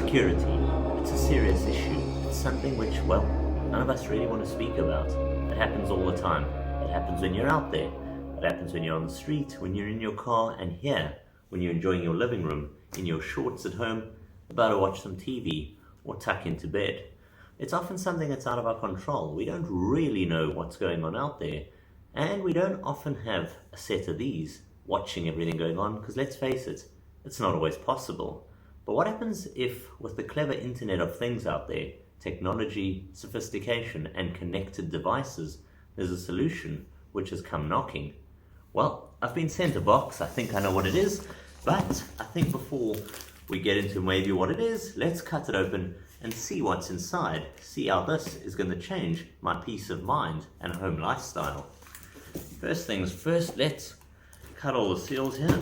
Security. It's a serious issue. It's something which, well, none of us really want to speak about. It happens all the time. It happens when you're out there. It happens when you're on the street, when you're in your car, and here, when you're enjoying your living room, in your shorts at home, about to watch some TV, or tuck into bed. It's often something that's out of our control. We don't really know what's going on out there, and we don't often have a set of these watching everything going on, because let's face it, it's not always possible. But what happens if, with the clever Internet of Things out there, technology, sophistication, and connected devices, there's a solution which has come knocking? Well, I've been sent a box. I think I know what it is, but I think before we get into maybe what it is, let's cut it open and see what's inside. See how this is going to change my peace of mind and home lifestyle. First things first, let's cut all the seals here.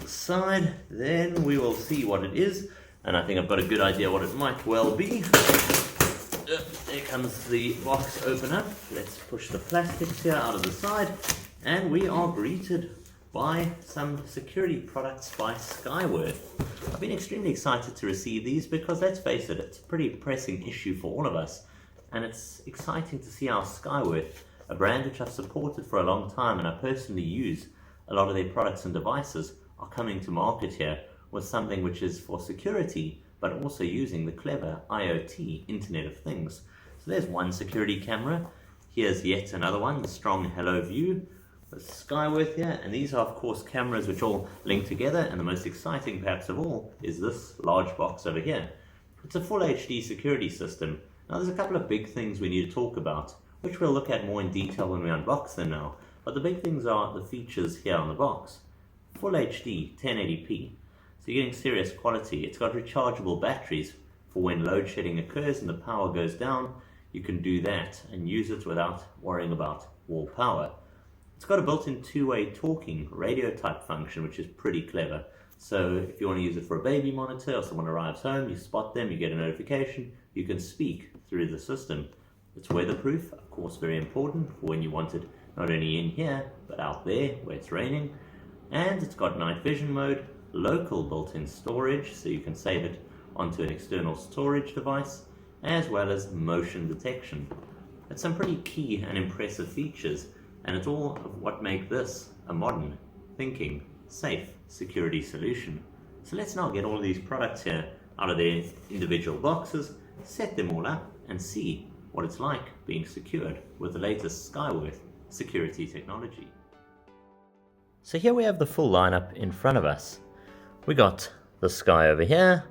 Side, then we will see what it is, and I think I've got a good idea what it might well be. There comes the box opener. Let's push the plastics here out of the side, and we are greeted by some security products by Skyworth. I've been extremely excited to receive these because, let's face it, it's a pretty pressing issue for all of us, and it's exciting to see how Skyworth, a brand which I've supported for a long time and I personally use a lot of their products and devices, are coming to market here with something which is for security, but also using the clever IoT, Internet of Things. So there's one security camera. Here's yet another one, the strong Helo view with Skyworth here. And these are, of course, cameras which all link together. And the most exciting, perhaps of all, is this large box over here. It's a full HD security system. Now, there's a couple of big things we need to talk about, which we'll look at more in detail when we unbox them now. But the big things are the features here on the box. Full HD, 1080p. So you're getting serious quality. It's got rechargeable batteries for when load shedding occurs and the power goes down. You can do that and use it without worrying about wall power. It's got a built-in two-way talking radio type function, which is pretty clever. So if you want to use it for a baby monitor or someone arrives home, you spot them, you get a notification, you can speak through the system. It's weatherproof, of course, very important for when you want it not only in here, but out there where it's raining. And it's got night vision mode, local built-in storage, so you can save it onto an external storage device, as well as motion detection. It's some pretty key and impressive features, and it's all of what make this a modern, thinking, safe security solution. So let's now get all of these products here out of their individual boxes, set them all up, and see what it's like being secured with the latest Skyworth security technology. So here we have the full lineup in front of us. We got the Sky over here,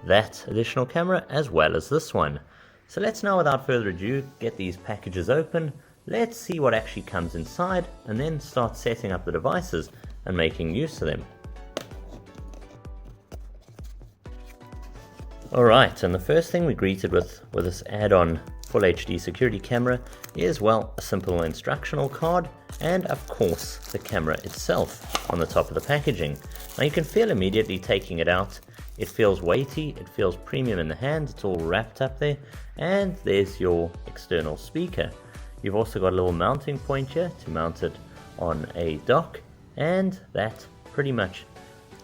that additional camera, as well as this one. So let's now, without further ado, get these packages open. Let's see what actually comes inside, and then start setting up the devices and making use of them. Alright, and the first thing we greeted with this add-on Full HD security camera is, well, a simple instructional card, and of course the camera itself on the top of the packaging. Now you can feel immediately taking it out, it feels weighty, it feels premium in the hand, it's all wrapped up there, and there's your external speaker. You've also got a little mounting point here to mount it on a dock, and that pretty much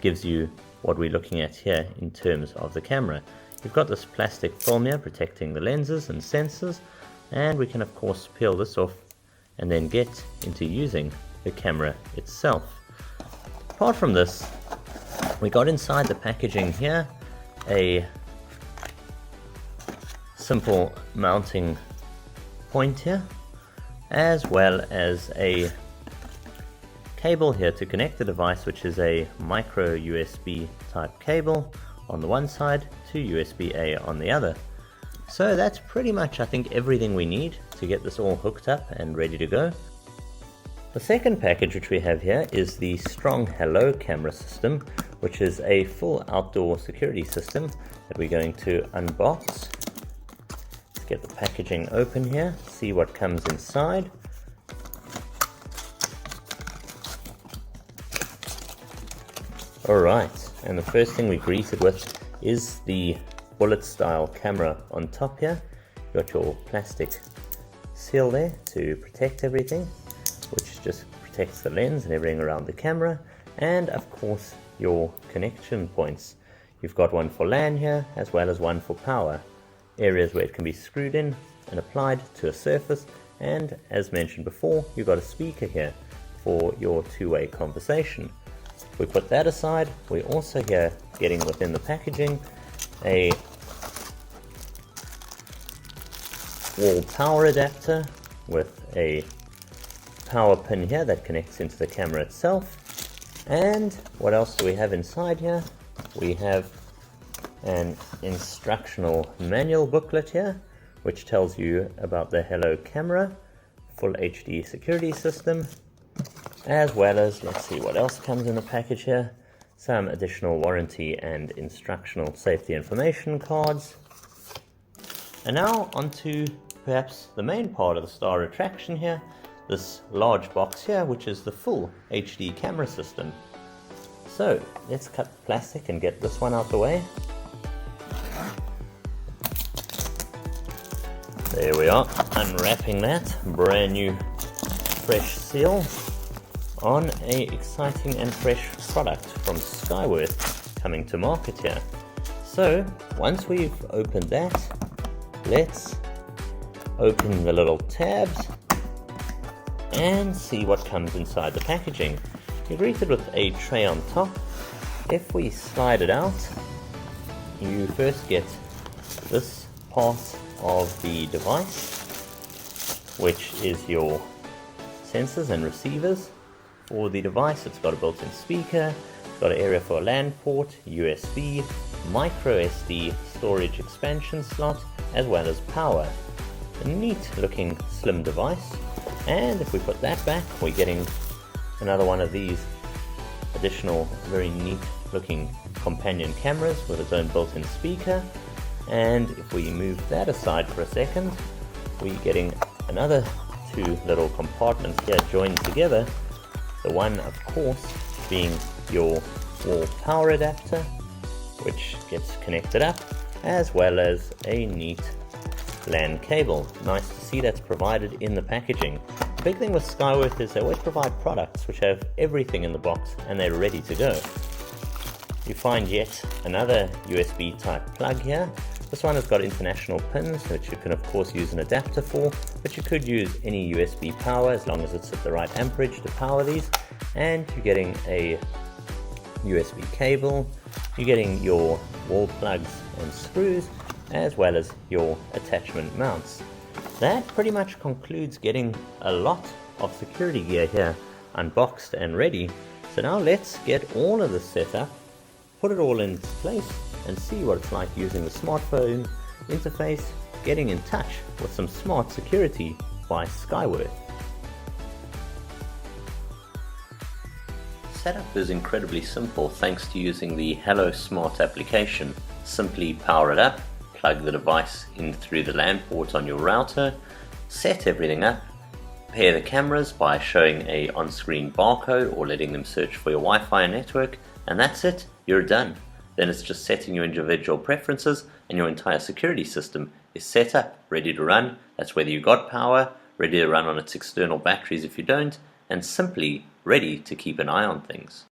gives you what we're looking at here in terms of the camera. You've got this plastic film here protecting the lenses and sensors, and we can of course peel this off and then get into using the camera itself. Apart from this, we got inside the packaging here a simple mounting point here, as well as a cable here to connect the device, which is a micro USB type cable on the one side to USB-A on the other. So that's pretty much, I think, everything we need to get this all hooked up and ready to go. The second package which we have here is the strong Helo camera system, which is a full outdoor security system that we're going to unbox. Let's get the packaging open here, see what comes inside. Alright, and the first thing we're greeted with is the bullet style camera on top here. You've got your plastic seal there to protect everything, which just protects the lens and everything around the camera, and of course your connection points. You've got one for LAN here, as well as one for power. Areas where it can be screwed in and applied to a surface, and as mentioned before, you've got a speaker here for your two-way conversation. If we put that aside, we're also here getting within the packaging a wall power adapter with a power pin here that connects into the camera itself. And what else do we have inside here? We have an instructional manual booklet here, which tells you about the Helo camera, full HD security system, as well as, let's see what else comes in the package here, some additional warranty and instructional safety information cards. And now onto perhaps the main part of the star attraction here, this large box here, which is the full HD camera system. So let's cut the plastic and get this one out the way. There we are, unwrapping that brand new fresh seal on a exciting and fresh product from Skyworth coming to market here. So once we've opened that, let's open the little tabs and see what comes inside the packaging. You're greeted with a tray on top. If we slide it out, you first get this part of the device, which is your sensors and receivers. For the device, it's got a built-in speaker, it's got an area for a LAN port, USB, micro SD storage expansion slot, as well as power. A neat looking slim device. And if we put that back, we're getting another one of these additional very neat looking companion cameras with its own built-in speaker. And if we move that aside for a second, we're getting another two little compartments here joined together. The one, of course, being your wall power adapter, which gets connected up, as well as a neat LAN cable. Nice to see that's provided in the packaging. The big thing with Skyworth is they always provide products which have everything in the box and they're ready to go. You find yet another USB type plug here. This one has got international pins, which you can of course use an adapter for, but you could use any USB power as long as it's at the right amperage to power these. And you're getting a USB cable, you're getting your wall plugs and screws, as well as your attachment mounts. That pretty much concludes getting a lot of security gear here unboxed and ready. So now let's get all of this set up, put it all into place, and see what it's like using the smartphone interface, getting in touch with some smart security by Skyworth. Setup is incredibly simple thanks to using the Helo Smart application. Simply power it up, plug the device in through the LAN port on your router, set everything up, pair the cameras by showing a on-screen barcode or letting them search for your Wi-Fi network, and that's it, you're done. Then it's just setting your individual preferences and your entire security system is set up, ready to run. That's whether you got power, ready to run on its external batteries if you don't, and simply ready to keep an eye on things.